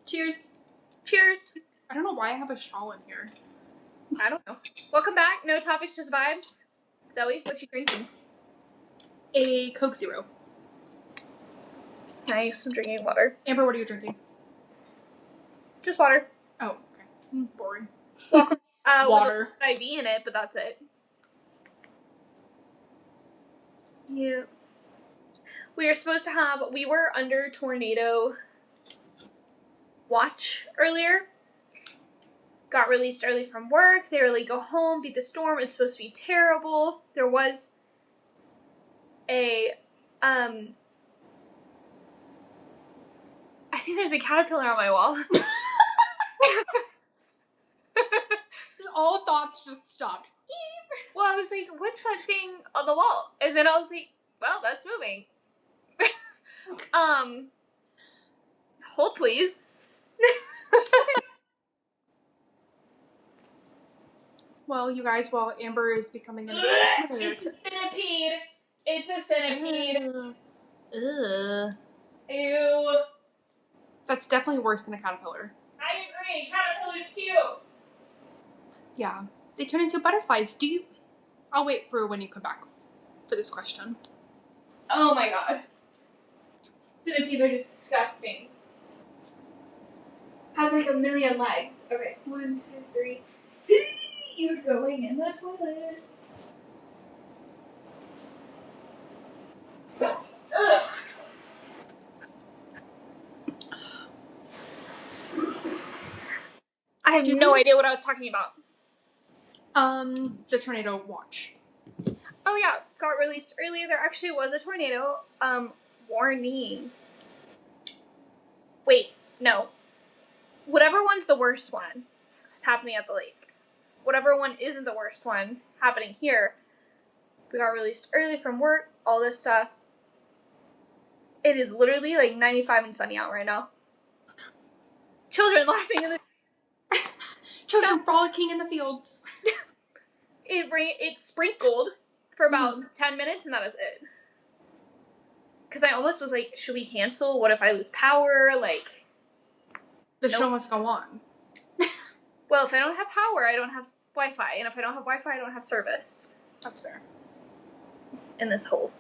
Cheers. Cheers. I don't know why I have a shawl in here. I don't know. Welcome back. No topics, just vibes. Zoe, what you drinking? A Coke Zero. Nice. I'm drinking water. Amber, what are you drinking? Just water. Oh, okay. Boring. Welcome. Water. With IV in it, but that's it. Yeah. We were under tornado watch earlier. Got released early from work. They were like, go home, beat the storm. It's supposed to be terrible. There was I think there's a caterpillar on my wall. All thoughts just stopped. Well, I was like, what's that thing on the wall? And then I was like, well, that's moving. Hold please. Well, you guys, while Amber is becoming an It's a centipede. It's a centipede. Ugh. Ew. That's definitely worse than a caterpillar. I agree. Caterpillar's cute. Yeah. They turn into butterflies. I'll wait for when you come back for this question. Oh my god. Centipedes are disgusting. Has like a million legs. Okay. 1, 2, 3. You're going in the toilet. Ugh. I have no idea what I was talking about. The tornado watch. Oh yeah, got released earlier. There actually was a tornado. Warning. Wait, no. Whatever one's the worst one is happening at the lake. Whatever one isn't the worst one happening here. We got released early from work, all this stuff. It is literally like 95 and sunny out right now. Children laughing in the... Children frolicking in the fields. It sprinkled for about 10 minutes and that was it. Because I almost was like, should we cancel? What if I lose power? Like... The show must go on. Well, if I don't have power, I don't have Wi-Fi. And if I don't have Wi-Fi, I don't have service. That's fair. In this hole.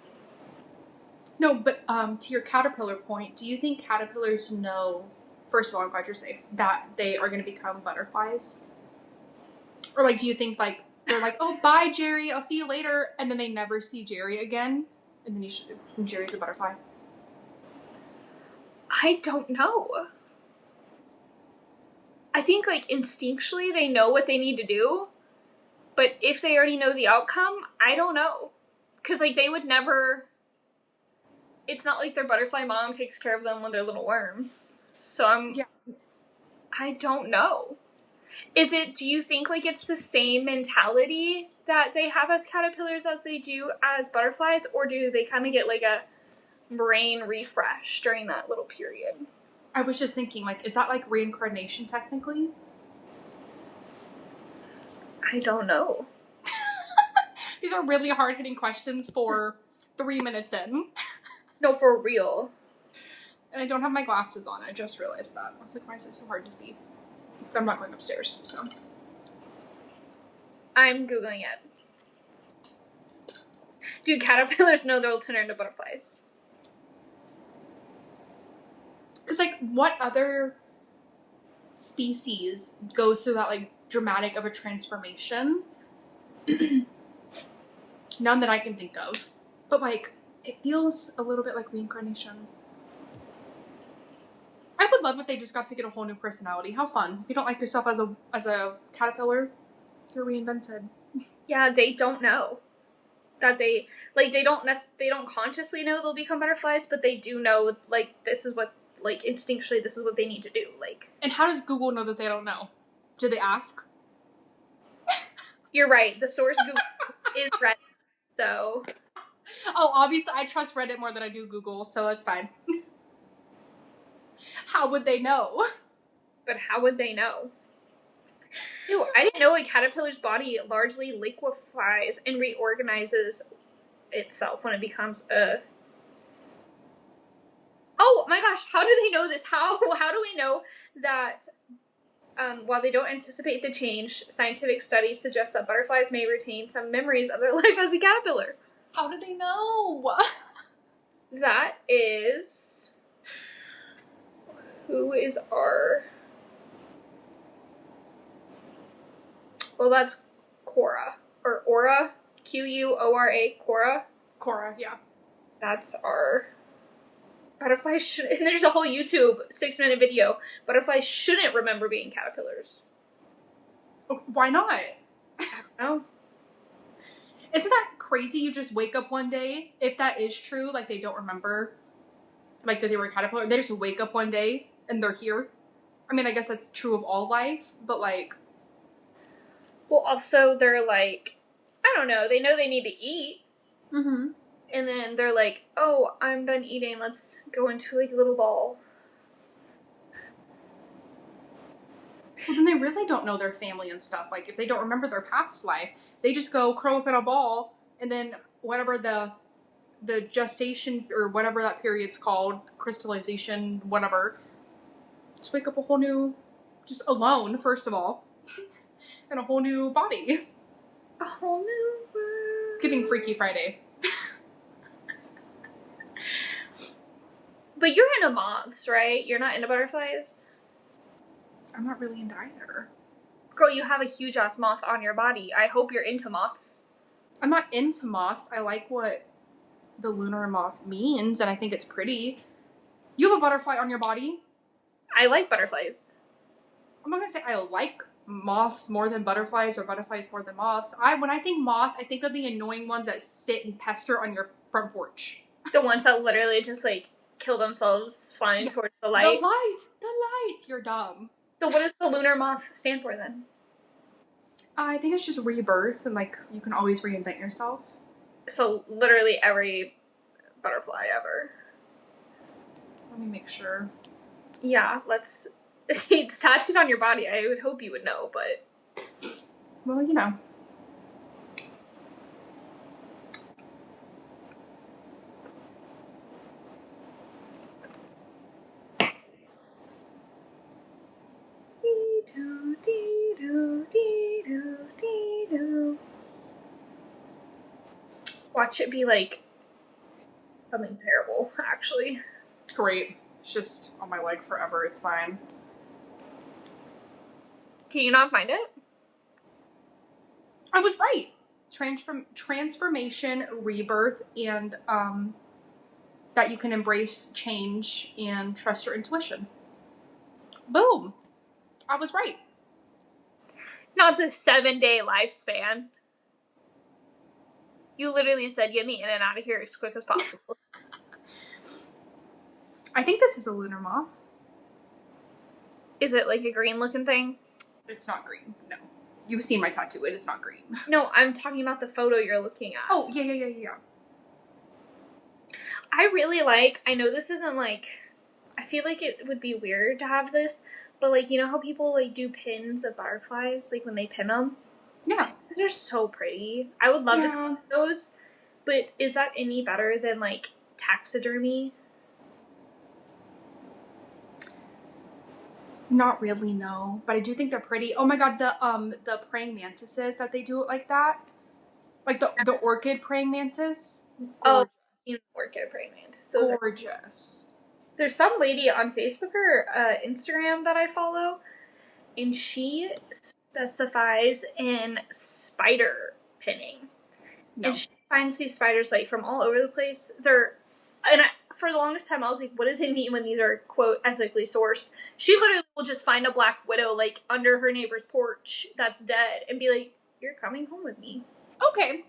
No, but to your caterpillar point, do you think caterpillars know, first of all, I'm glad you're safe, that they are going to become butterflies? Or, like, do you think, like, they're like, oh, bye, Jerry, I'll see you later, and then they never see Jerry again, and then Jerry's a butterfly? I don't know. I think, like, instinctually they know what they need to do, but if they already know the outcome, I don't know. Because, like, they would never... It's not like their butterfly mom takes care of them when they're little worms. So I don't know. Do you think, like, it's the same mentality that they have as caterpillars as they do as butterflies, or do they kind of get, like, a brain refresh during that little period? I was just thinking, like, is that, like, reincarnation, technically? I don't know. These are really hard-hitting questions for 3 minutes in. No, for real. And I don't have my glasses on. I just realized that. I was like, why is it so hard to see? But I'm not going upstairs, so. I'm Googling it. Do caterpillars know they'll turn into butterflies? Because, like, what other species goes through that, like, dramatic of a transformation? None that I can think of. But, like, it feels a little bit like reincarnation. I would love if they just got to get a whole new personality. How fun. If you don't like yourself as a caterpillar, you're reinvented. Yeah, they don't know. That they don't consciously know they'll become butterflies, but they do know, like, this is what, like, instinctually, this is what they need to do, like. And how does Google know that they don't know? Do they ask? You're right. The source Google is Reddit, so. Oh, obviously, I trust Reddit more than I do Google, so that's fine. How would they know? But how would they know? Ew, I didn't know a caterpillar's body largely liquefies and reorganizes itself when it becomes a... Oh my gosh, how do they know this? How do we know that while they don't anticipate the change, scientific studies suggest that butterflies may retain some memories of their life as a caterpillar. How do they know? That is... Who is our... Well, that's Quora. Or Aura. Quora. Quora. Cora, yeah. That's our... Butterflies should... And there's a whole YouTube 6-minute video. Butterflies shouldn't remember being caterpillars. Why not? I don't know. Isn't that crazy? You just wake up one day, if that is true, like they don't remember, like that they were a caterpillar. They just wake up one day and they're here. I mean, I guess that's true of all life, but like... Well, also, they're like, I don't know, they know they need to eat. Mm-hmm. And then they're like, oh, I'm done eating, let's go into like a little ball. Well, then they really don't know their family and stuff. Like, if they don't remember their past life, they just go curl up in a ball, and then whatever the gestation, or whatever that period's called, crystallization, whatever, just wake up a whole new, just alone, first of all, and a whole new body. A whole new world. It's giving Freaky Friday. But you're into moths, right? You're not into butterflies? I'm not really into either. Girl, you have a huge ass moth on your body. I hope you're into moths. I'm not into moths. I like what the lunar moth means, and I think it's pretty. You have a butterfly on your body? I like butterflies. I'm not gonna say I like moths more than butterflies or butterflies more than moths. When I think moth, I think of the annoying ones that sit and pester on your front porch. The ones that literally just like kill themselves flying towards the light. The light! You're dumb. So what does the lunar moth stand for then? I think it's just rebirth, and like you can always reinvent yourself. So literally every butterfly ever. Let me make sure. Yeah, let's... It's tattooed on your body. I would hope you would know, but... Well, you know. Watch it be like something terrible, actually. Great. It's just on my leg forever. It's fine. Can you not find it? I was right. Transformation, rebirth, and that you can embrace change and trust your intuition. Boom. I was right. Not the 7-day lifespan. You literally said get me in and out of here as quick as possible. I think this is a lunar moth. Is it like a green looking thing? It's not green. No. You've seen my tattoo. It is not green. No, I'm talking about the photo you're looking at. Oh, yeah. I really like, I know this isn't like, I feel like it would be weird to have this, but like, you know how people like do pins of butterflies, like when they pin them? Yeah. They're so pretty. I would love to pin those, but is that any better than like taxidermy? Not really, no. But I do think they're pretty. Oh my god, the praying mantises that they do it like that. Like the orchid praying mantis. Gorgeous. Oh, orchid praying mantis. Those gorgeous. There's some lady on Facebook or Instagram that I follow, and she specifies in spider pinning. No. And she finds these spiders like from all over the place. For the longest time, I was like, what does it mean when these are, quote, ethically sourced? She literally will just find a black widow, like, under her neighbor's porch that's dead and be like, you're coming home with me. Okay.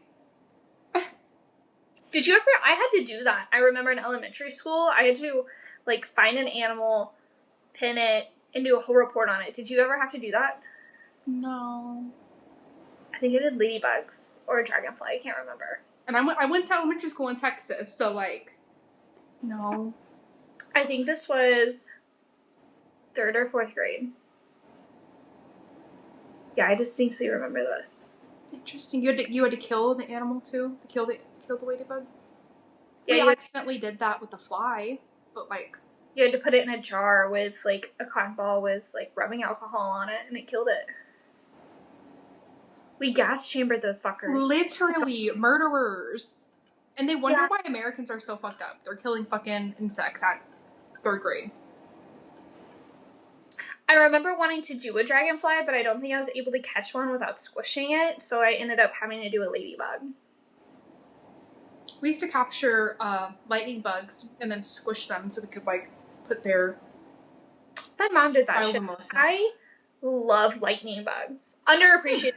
Did you ever... I had to do that. I remember in elementary school, I had to, like, find an animal, pin it, and do a whole report on it. Did you ever have to do that? No. I think I did ladybugs or a dragonfly. I can't remember. And I went to elementary school in Texas, so, like... No. I think this was 3rd or 4th grade. Yeah, I distinctly remember this. Interesting. You had to kill the animal too? To kill the ladybug? Yeah, we accidentally did that with the fly, but like... You had to put it in a jar with, like, a cotton ball with, like, rubbing alcohol on it, and it killed it. We gas chambered those fuckers. Literally murderers. And they wonder why Americans are so fucked up. They're killing fucking insects at 3rd grade. I remember wanting to do a dragonfly, but I don't think I was able to catch one without squishing it, so I ended up having to do a ladybug. We used to capture lightning bugs and then squish them so we could, like, put their... My mom did that shit. I love lightning bugs. Underappreciated.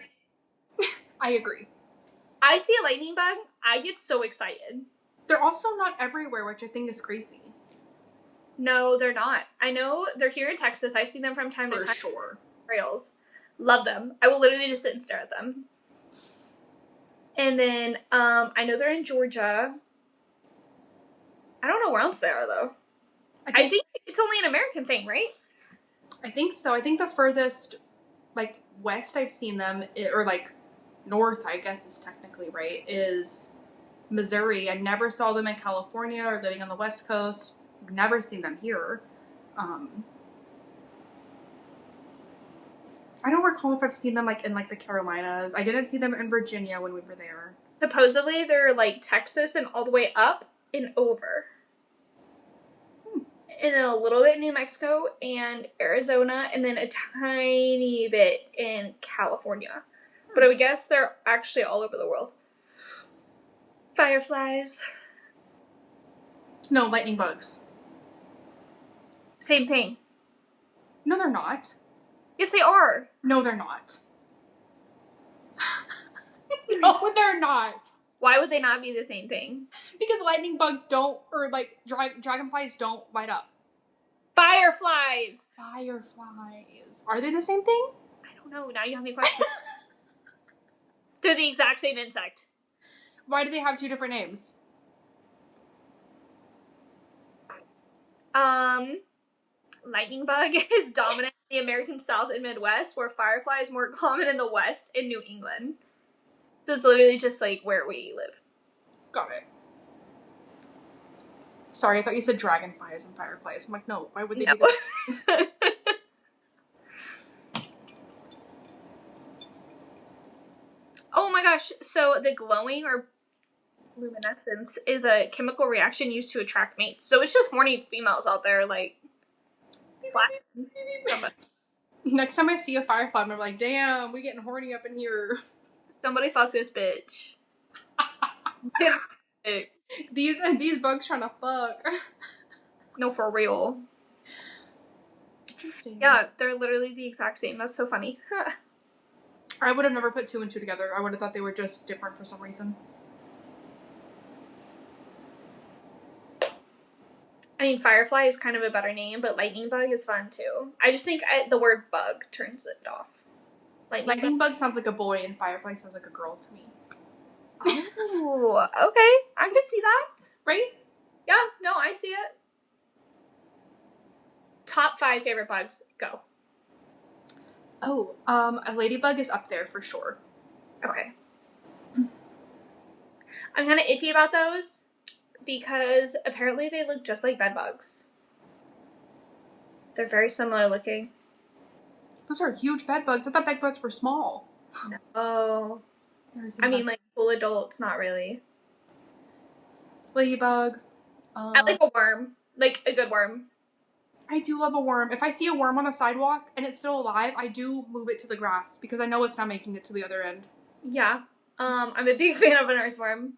I agree. I see a lightning bug, I get so excited. They're also not everywhere, which I think is crazy. No, they're not. I know they're here in Texas. I see them from time to time. For sure. Trails. Love them. I will literally just sit and stare at them. And then, I know they're in Georgia. I don't know where else they are, though. I think it's only an American thing, right? I think so. I think the furthest, like, west I've seen them, or, like, north, I guess is technically right, is Missouri. I never saw them in California or living on the West Coast. I've never seen them here. I don't recall if I've seen them, like, in, like, the Carolinas. I didn't see them in Virginia when we were there. Supposedly, they're, like, Texas and all the way up and over. And then a little bit in New Mexico and Arizona, and then a tiny bit in California. But I would guess they're actually all over the world. Fireflies. No, lightning bugs. Same thing. No, they're not. Yes, they are. No, they're not. No, they're not. Why would they not be the same thing? Because lightning bugs don't, or, like, dragonflies don't light up. Fireflies! Fireflies. Are they the same thing? I don't know. Now you have me questioning. They're the exact same insect. Why do they have 2 different names? Lightning bug is dominant in the American South and Midwest, where firefly is more common in the West and New England. So it's literally just, like, where we live. Got it. Sorry, I thought you said dragonflies and fireflies. I'm like, no, why would they be the same? Oh my gosh, so the glowing or luminescence is a chemical reaction used to attract mates. So it's just horny females out there, like, Next time I see a firefly, I'm like, damn, we getting horny up in here. Somebody fuck this bitch. These bugs trying to fuck. No, for real. Interesting. Yeah, they're literally the exact same. That's so funny. I would have never put 2 and 2 together. I would have thought they were just different for some reason. I mean, firefly is kind of a better name, but lightning bug is fun too. I just think the word bug turns it off. Lightning bug sounds like a boy and firefly sounds like a girl to me. Oh, okay. I can see that. Right? Yeah, no, I see it. Top 5 favorite bugs, go. Oh, a ladybug is up there for sure. Okay. I'm kind of iffy about those because apparently they look just like bed bugs. They're very similar looking. Those are huge bed bugs. I thought bed bugs were small. No. I mean, like, full adults, not really. Ladybug. I like a worm. Like, a good worm. I do love a worm. If I see a worm on the sidewalk and it's still alive, I do move it to the grass because I know it's not making it to the other end. Yeah. I'm a big fan of an earthworm.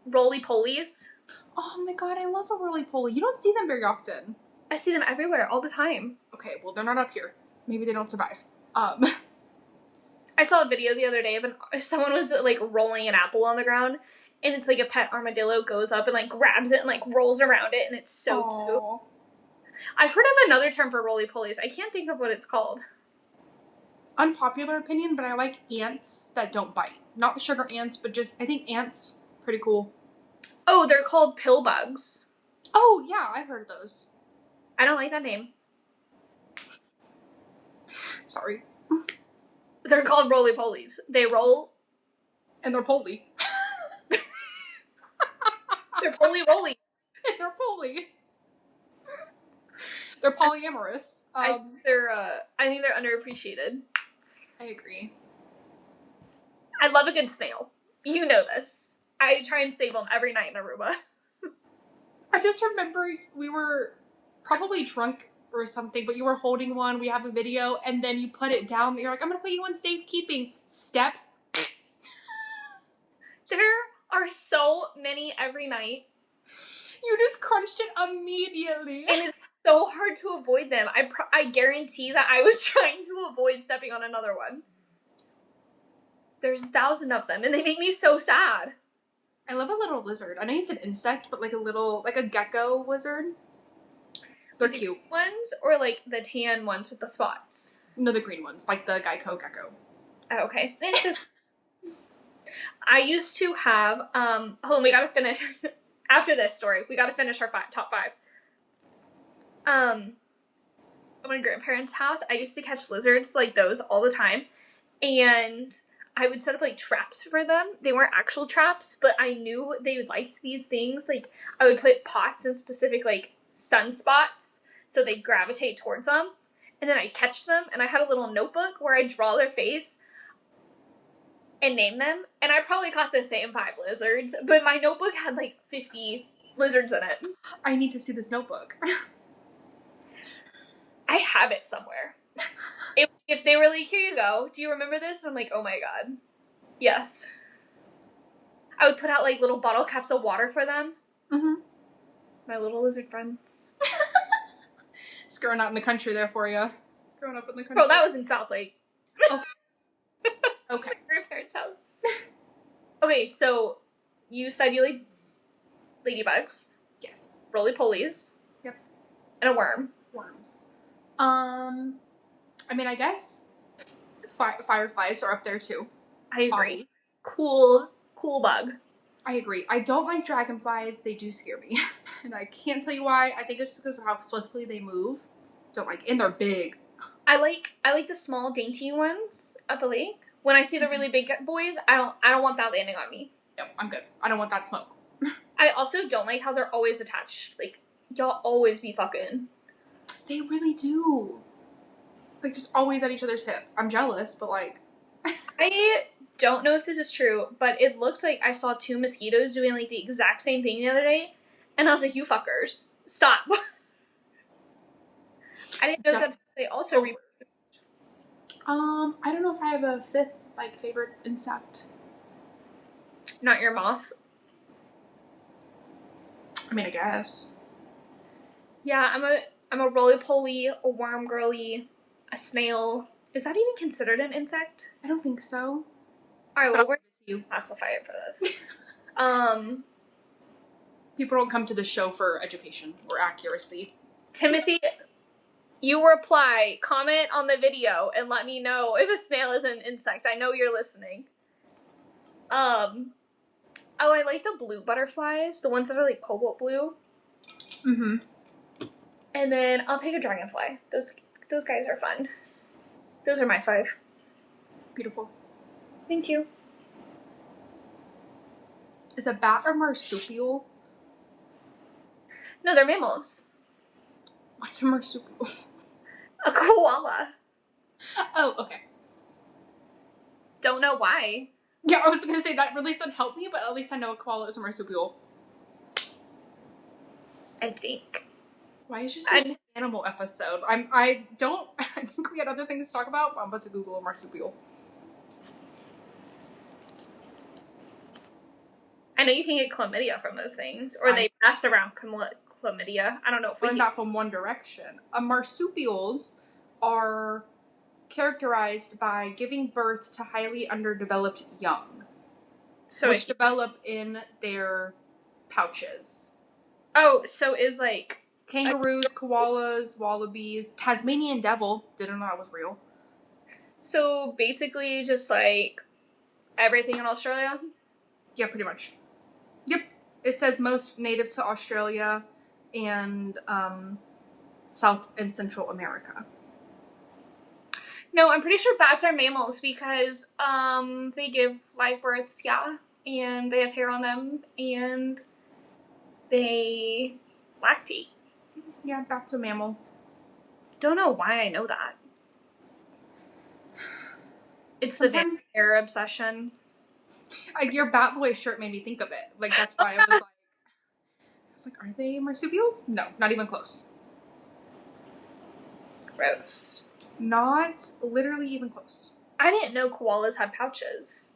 Roly-polies. Oh my god, I love a roly-poly. You don't see them very often. I see them everywhere, all the time. Okay, well, they're not up here. Maybe they don't survive. I saw a video the other day of someone was, like, rolling an apple on the ground, and it's like a pet armadillo goes up and, like, grabs it and, like, rolls around it, and it's so cute. I've heard of another term for roly-polies. I can't think of what it's called. Unpopular opinion, but I like ants that don't bite. Not sugar ants, but just, I think ants, pretty cool. Oh, they're called pill bugs. Oh, yeah, I've heard of those. I don't like that name. Sorry. They're called roly-polies. They roll. And they're poly. They're poly-roly. And they're poly. They're polyamorous. I think they're underappreciated. I agree. I love a good snail. You know this. I try and save them every night in Aruba. I just remember we were probably drunk or something, but you were holding one. We have a video, and then you put it down. You're like, I'm gonna put you in safekeeping. Steps. There are so many every night. You just crunched it immediately. And it's so hard to avoid them. I guarantee that I was trying to avoid stepping on another one. There's 1,000 of them, and they make me so sad. I love a little lizard. I know you said insect, but like a gecko lizard. They're cute. Ones or like the tan ones with the spots? No, the green ones, like the gecko. Oh, okay. It's just... I used to have, hold on, we gotta finish, after this story, we gotta finish our top 5. At my grandparents' house, I used to catch lizards like those all the time, and I would set up like traps for them. They weren't actual traps, but I knew they liked these things. Like, I would put pots in specific like sunspots so they gravitate towards them, and then I'd catch them, and I had a little notebook where I'd draw their face and name them, and I probably caught the same 5 lizards, but my notebook had like 50 lizards in it. I need to see this notebook. I have it somewhere. If they were like, here you go, do you remember this? And I'm like, oh my god. Yes. I would put out like little bottle caps of water for them. Mm-hmm. My little lizard friends. Just growing out in the country there for you. Growing up in the country. Bro, that was in South Lake. Okay. Okay. My grandparents' house. Okay, so you said you like ladybugs. Yes. Roly-polies. Yep. And a worm. Worms. I mean, I guess fireflies are up there too. I agree. Cool bug. I agree. I don't like dragonflies. They do scare me. And I can't tell you why. I think it's just because of how swiftly they move. Don't like, and they're big. I like the small dainty ones at the lake. When I see the really big boys, I don't want that landing on me. No, I'm good. I don't want that smoke. I also don't like how they're always attached. Like, y'all always be fucking. They really do. Like, just always at each other's hip. I'm jealous, but like... I don't know if this is true, but it looked like I saw 2 mosquitoes doing like the exact same thing the other day, and I was like, you fuckers, stop. I didn't know that they also reproduce. I don't know if I have a 5th, like, favorite insect. Not your moth? I mean, I guess. Yeah, I'm a roly-poly, a worm girly, a snail. Is that even considered an insect? I don't think so. Alright, well, we're you classify it for this. People don't come to the show for education or accuracy. Timothy, you reply, comment on the video, and let me know if a snail is an insect. I know you're listening. Oh, I like the blue butterflies, the ones that are like cobalt blue. Mm-hmm. And then I'll take a dragonfly. Those guys are fun. Those are my 5. Beautiful. Thank you. Is a bat a marsupial? No, they're mammals. What's a marsupial? A koala. Oh, okay. Don't know why. Yeah, I was gonna say that really doesn't help me, but at least I know a koala is a marsupial. I think. Why is this an animal episode? I think we had other things to talk about, but I'm about to Google a marsupial. I know you can get chlamydia from those things, or they pass around chlamydia. I don't know if we learned that from One Direction. Marsupials are characterized by giving birth to highly underdeveloped young, which develop in their pouches. Oh, so is like kangaroos, koalas, wallabies, Tasmanian devil. Didn't know that was real. So basically, just like everything in Australia. Yeah, pretty much. Yep. It says most native to Australia and South and Central America. No, I'm pretty sure bats are mammals because they give live births, yeah, and they have hair on them, and they lactate. Yeah, bats a mammal. Don't know why I know that. It's Sometimes the vampire obsession. your Bat Boy shirt made me think of it. Like, that's why I was like, are they marsupials? No, not even close. Gross. Not literally even close. I didn't know koalas had pouches.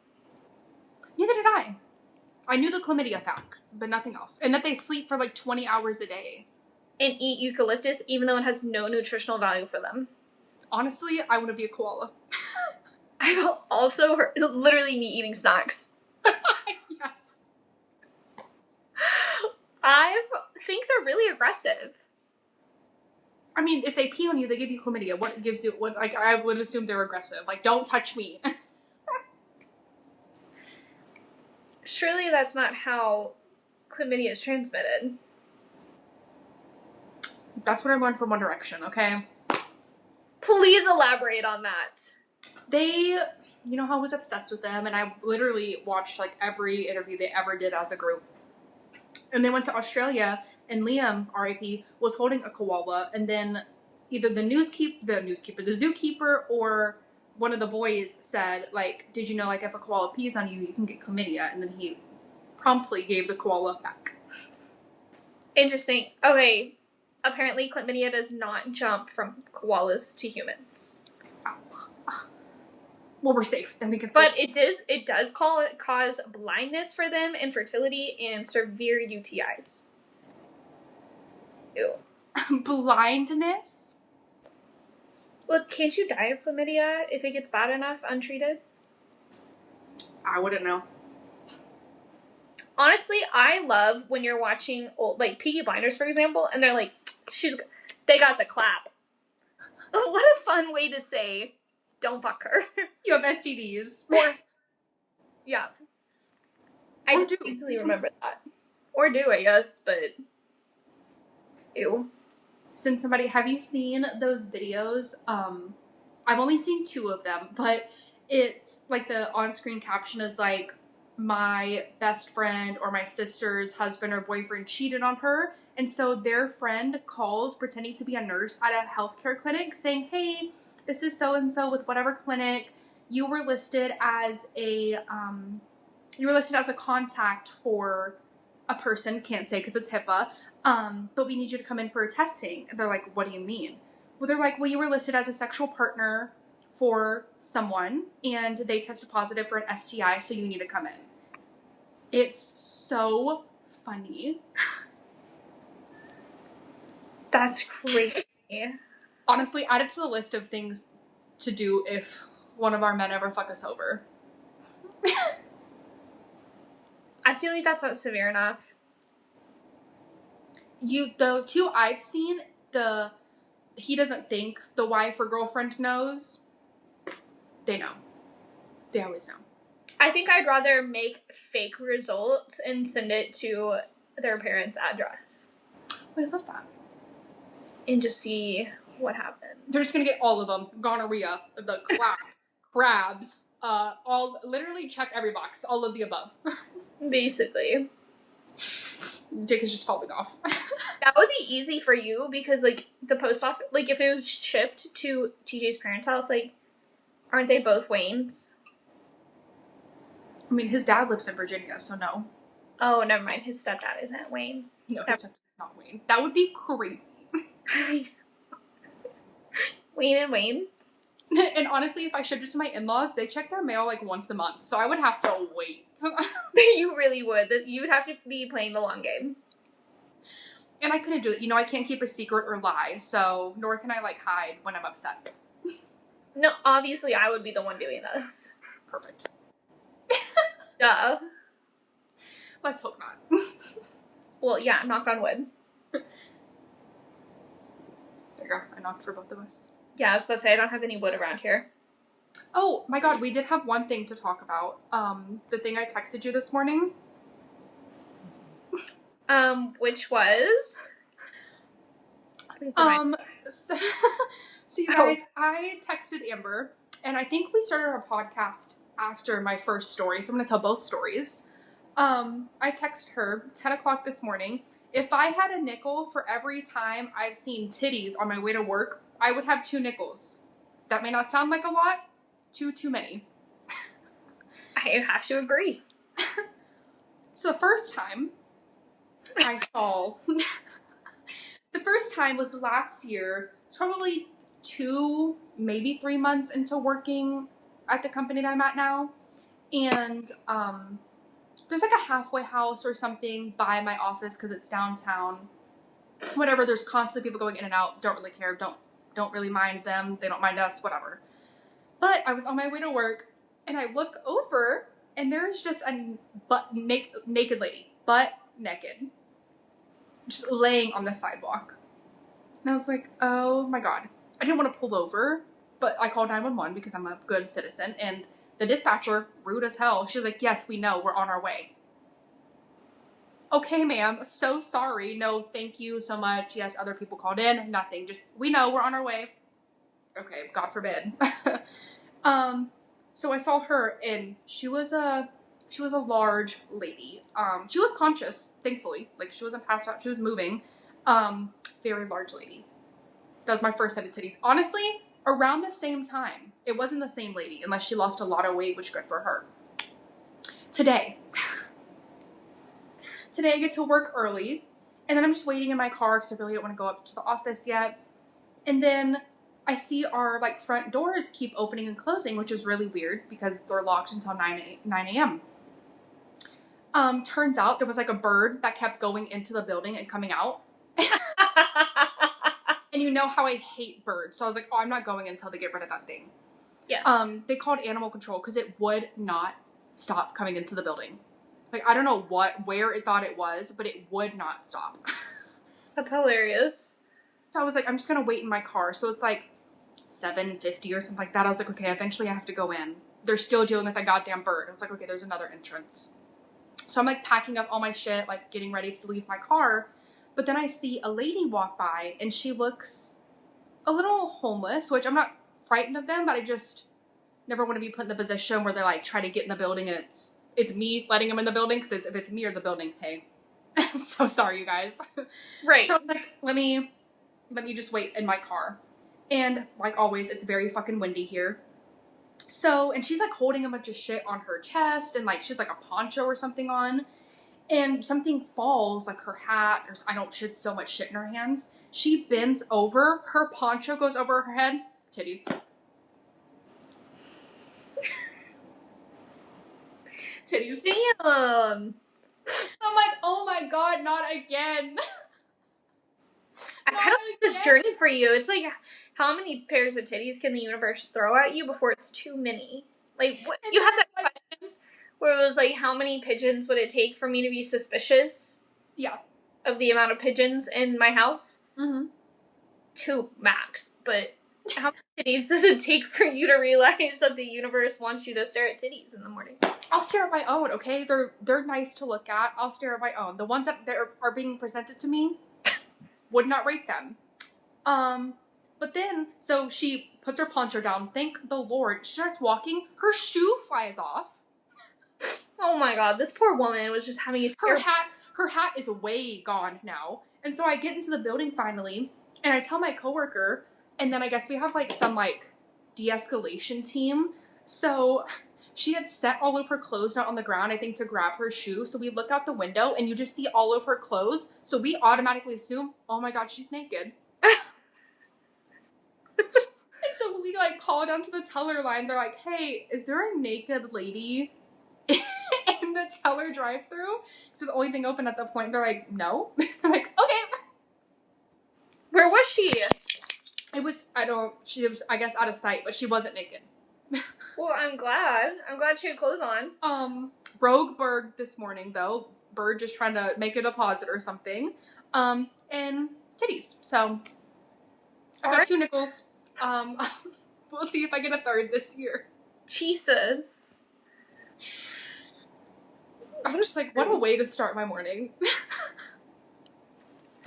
Neither did I. I knew the chlamydia fact, but nothing else. And that they sleep for like 20 hours a day. And eat eucalyptus even though it has no nutritional value for them. Honestly, I want to be a koala. I've also heard, literally me eating snacks. Yes. I think they're really aggressive. I mean, if they pee on you, they give you chlamydia. What gives you, what, like, I would assume they're aggressive. Like, don't touch me. Surely that's not how chlamydia is transmitted. That's what I learned from One Direction, okay? Please elaborate on that. They, you know how I was obsessed with them, and I literally watched, like, every interview they ever did as a group. And they went to Australia, and Liam, R.I.P., was holding a koala, and then either the zookeeper, or one of the boys said, like, did you know, like, if a koala pees on you, you can get chlamydia? And then he promptly gave the koala back. Interesting. Okay, apparently chlamydia does not jump from koalas to humans. Well, we're safe. Then we can. But it does cause blindness for them, infertility, and severe UTIs. Ew. Blindness? Well, can't you die of chlamydia if it gets bad enough untreated? I wouldn't know. Honestly, I love when you're watching old, like Peaky Blinders, for example, and they're like, they got the clap. What a fun way to say, don't fuck her. You have STDs. Or, yeah. I Or distinctly remember that. Or do, I guess, but ew. Send somebody, have you seen those videos? I've only seen 2 of them, but it's like the on-screen caption is like, my best friend or my sister's husband or boyfriend cheated on her, and so their friend calls pretending to be a nurse at a healthcare clinic saying, hey, this is so-and-so with whatever clinic, you were listed as a contact for a person, can't say because it's HIPAA, but we need you to come in for a testing. And they're like, what do you mean? Well, they're like, well, you were listed as a sexual partner for someone, and they tested positive for an STI, so you need to come in. It's so funny. That's crazy. Honestly, add it to the list of things to do if one of our men ever fuck us over. I feel like that's not severe enough. The 2 I've seen, he doesn't think the wife or girlfriend knows. They know. They always know. I think I'd rather make fake results and send it to their parents' address. Oh, I love that. And just see what happens. They're just gonna get all of them. Gonorrhea, the crabs, literally check every box, all of the above. Basically. Dick is just falling off. That would be easy for you because, like, the post office, like, if it was shipped to TJ's parents' house, like, aren't they both Waynes? I mean, his dad lives in Virginia, so no. Oh, never mind. His stepdad isn't Wayne. No, his stepdad is not Wayne. That would be crazy. Wayne and Wayne? And honestly, if I shipped it to my in-laws, they check their mail like once a month, so I would have to wait. You really would. You would have to be playing the long game. And I couldn't do it. You know, I can't keep a secret or lie, so nor can I, like, hide when I'm upset. No, obviously I would be the one doing this. Perfect. Duh. Let's hope not. Well, yeah, knock on wood. There you go. I knocked for both of us. Yeah, I was about to say, I don't have any wood around here. Oh, my God, we did have one thing to talk about. The thing I texted you this morning. Which was? So you guys, I texted Amber, and I think we started our podcast after my first story, so I'm going to tell both stories. I texted her 10 o'clock this morning. If I had a nickel for every time I've seen titties on my way to work, I would have 2 nickels. That may not sound like a lot. Too many. I have to agree. So the first time I saw... the first time was last year. It's probably 2, maybe 3 months into working at the company that I'm at now. And there's like a halfway house or something by my office because it's downtown. Whatever, there's constantly people going in and out. Don't really care. Don't really mind them. They don't mind us. Whatever. But I was on my way to work, and I look over, and there's just a naked lady, butt naked, just laying on the sidewalk. And I was like, oh my god. I didn't want to pull over, but I called 911 because I'm a good citizen, and the dispatcher, rude as hell, she's like, yes, we know, we're on our way. Okay, ma'am, so sorry. No, thank you so much. Yes, other people called in. Nothing. Just, we know, we're on our way. Okay, God forbid. So I saw her, and she was a large lady. She was conscious, thankfully. Like, she wasn't passed out. She was moving. Very large lady. That was my first set of titties. Honestly, around the same time. It wasn't the same lady, unless she lost a lot of weight, which good for her. Today I get to work early, and then I'm just waiting in my car because I really don't want to go up to the office yet. And then I see our like front doors keep opening and closing, which is really weird because they're locked until 9 a.m. Turns out there was like a bird that kept going into the building and coming out. And you know how I hate birds, so I was like, oh, I'm not going until they get rid of that thing. Yes. They called animal control because it would not stop coming into the building. Like, I don't know where it thought it was, but it would not stop. That's hilarious. So I was like, I'm just going to wait in my car. So it's like 7:50 or something like that. I was like, okay, eventually I have to go in. They're still dealing with that goddamn bird. I was like, okay, there's another entrance. So I'm like packing up all my shit, like getting ready to leave my car. But then I see a lady walk by, and she looks a little homeless, which I'm not frightened of them, but I just never want to be put in the position where they like try to get in the building and it's me letting them in the building, because if it's me or the building, hey, I'm so sorry, you guys. Right. So I'm like, let me just wait in my car. And like always, it's very fucking windy here. So, and she's like holding a bunch of shit on her chest, and like she's like a poncho or something on, and something falls, like her hat, or I don't, she had so much shit in her hands. She bends over, her poncho goes over her head, titties. Titties. Damn. I'm like, oh my god, not again. I kind of like this journey for you. It's like, how many pairs of titties can the universe throw at you before it's too many? Like, what, you had that question where it was like, how many pigeons would it take for me to be suspicious? Yeah. Of the amount of pigeons in my house? Mm-hmm. 2 max, but how many titties does it take for you to realize that the universe wants you to stare at titties in the morning? I'll stare at my own, okay? They're nice to look at. I'll stare at my own. The ones that are being presented to me, would not rate them. But then, so she puts her poncho down. Thank the Lord. She starts walking. Her shoe flies off. Oh my god, this poor woman was just having a Her hat is way gone now. And so I get into the building finally, and I tell my coworker, and then I guess we have like some like de-escalation team. So she had set all of her clothes out on the ground, I think, to grab her shoe. So we look out the window, and you just see all of her clothes. So we automatically assume, oh my god, she's naked. And so we like call down to the teller line. They're like, hey, is there a naked lady in the teller drive-thru? It's the only thing open at that point. They're like, no. I'm like, okay. Where was she? She was, I guess, out of sight, but she wasn't naked. Well, I'm glad she had clothes on. Rogue bird this morning, though. Bird just trying to make a deposit or something. And titties. So, I got 2 nickels. We'll see if I get a 3rd this year. Jesus. I'm just like, what a way to start my morning.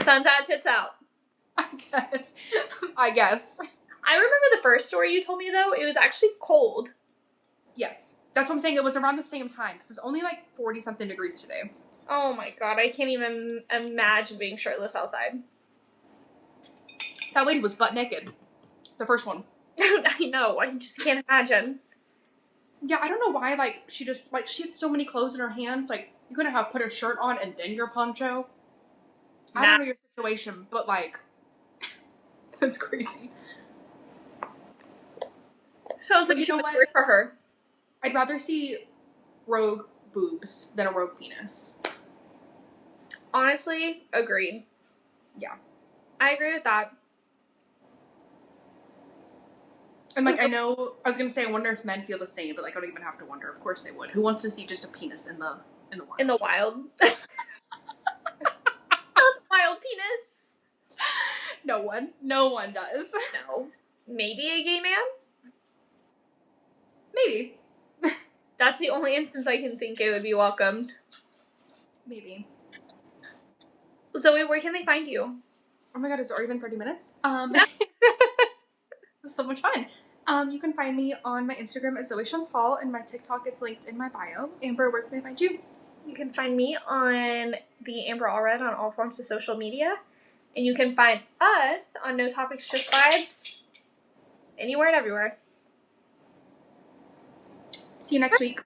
Sun's out, tits out. I guess. I remember the first story you told me, though. It was actually cold. Yes. That's what I'm saying. It was around the same time, because it's only like 40-something degrees today. Oh my god, I can't even imagine being shirtless outside. That lady was butt naked. The first one. I know. I just can't imagine. Yeah, I don't know why, like, she just, like, she had so many clothes in her hands. Like, you couldn't have put a shirt on and then your poncho. I don't know your situation, but, like, that's crazy. Sounds like too much work for her. I'd rather see rogue boobs than a rogue penis. Honestly, agreed. Yeah. I agree with that. And, like, I know, I was gonna say, I wonder if men feel the same, but, like, I don't even have to wonder. Of course they would. Who wants to see just a penis in the wild? In the wild? Wild penis? No one. No one does. No. Maybe a gay man? Maybe. That's the only instance I can think it would be welcomed. Maybe. Zoe, where can they find you? Oh my god, it's already been 30 minutes? This is so much fun. You can find me on my Instagram at Zoe Chantal, and my TikTok is linked in my bio. Amber, where can they find you? You can find me on the Amber Allred on all forms of social media. And you can find us on No Topics, Just Vibes. Anywhere and everywhere. See you next week.